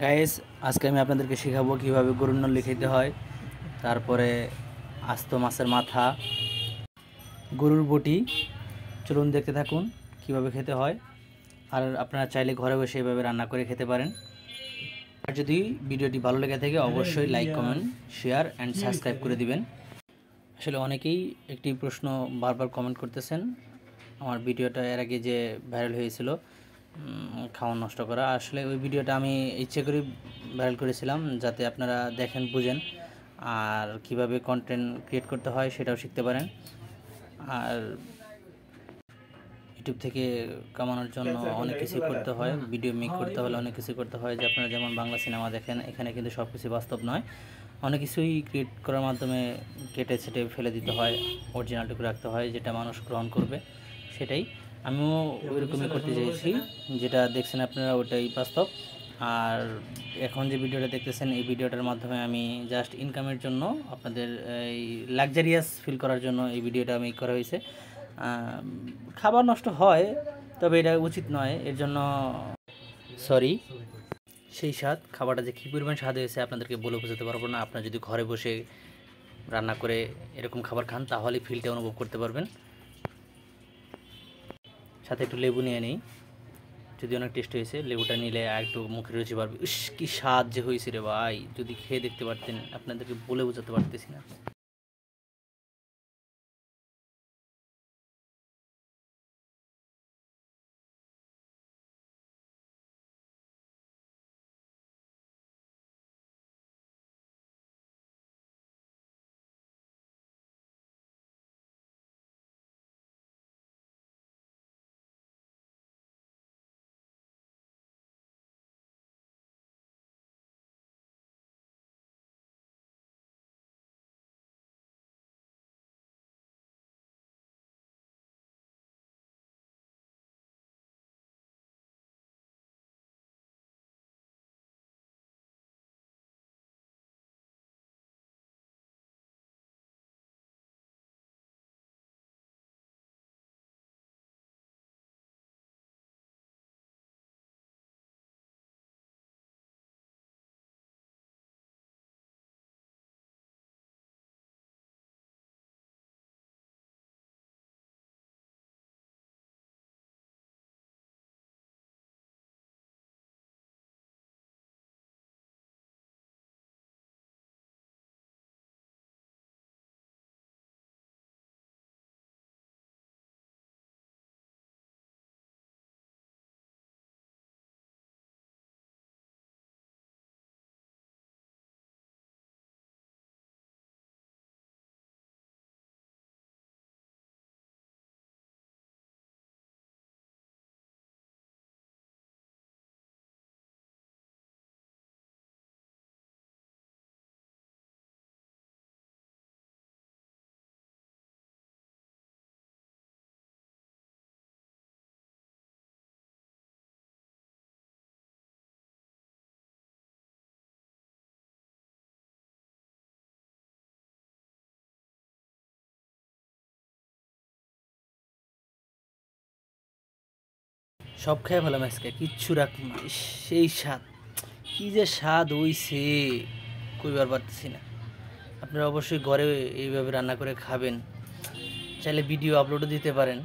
Guys, আজকে আমি আপনাদেরকে শেখাবো কিভাবে গরুর নলি খেতে হয়। তারপরে আস্ত মাছের মাথা, গরুর বটি। চলুন দেখতে থাকুন কিভাবে খেতে হয়। আর আপনারা চাইলে ঘরে বসে এভাবে রান্না করে খেতে পারেন। আর যদি ভিডিওটি ভালো লেগে থাকে অবশ্যই like, comment, share and subscribe করে দিবেন। আসলে অনেকেই একটি প্রশ্ন বারবার কমেন্ট করতেছেন, আমার ভিডিওটা এর আগে যে ভাইরাল হয়েছিল খাওয়া নষ্ট করা, আসলে ওই ভিডিওটা আমি ইচ্ছে করে ভাইরাল করেছিলাম যাতে আপনারা দেখেন, বুঝেন, আর কিভাবে কন্টেন্ট ক্রিয়েট করতে হয় সেটাও শিখতে পারেন। আর ইউটিউব থেকে কামানোর জন্য অনেক কিছু করতে হয়, ভিডিও মেক করতে হলে অনেক কিছু করতে হয়। যে আপনারা যেমন বাংলা সিনেমা দেখেন, এখানে কিন্তু সব কিছু বাস্তব নয়, অনেক কিছুই ক্রিয়েট করার মাধ্যমে কেটে ছেটে ফেলে দিতে হয়, অরিজিনালটুকু রাখতে হয় যেটা মানুষ গ্রহণ করবে সেটাই। আমিও ওইরকমই করতে চাইছি, যেটা দেখছেন আপনারা ওটাই বাস্তব। আর এখন যে ভিডিওটা দেখতেছেন এই ভিডিওটার মাধ্যমে আমি জাস্ট ইনকামের জন্য, আপনাদের এই লাক্সারিয়াস ফিল করার জন্য এই ভিডিওটা মেক করা হয়েছে। খাবার নষ্ট হয়, তবে এটা উচিত নয়, এর জন্য সরি। সেই স্বাদ, খাবারটা যে কী পরিমাণ স্বাদ হয়েছে আপনাদেরকে বলে বোঝাতে পারবো না। আপনারা যদি ঘরে বসে রান্না করে এরকম খাবার খান তাহলে ফিলটা অনুভব করতে পারবেন। সাথে একটু লেবু নিয়ে নিই, যদি অনেক টেস্ট হয়েছে, লেবুটা নিলে আর একটু মুখের রুচি পারবে। ইস, কী স্বাদ যে হয়েছে রে ভাই, যদি খেয়ে দেখতে পারতেন, আপনাদেরকে বলে বোঝাতে পারতেছি না। সব খেয়ে ফেলাম আজকে, কিচ্ছু রাখলাম না। ইস, সেই স্বাদ, কী যে স্বাদ হইছে কইবার পারতেছি না। আপনারা অবশ্যই ঘরে এইভাবে রান্না করে খাবেন, চাইলে ভিডিও আপলোডও দিতে পারেন।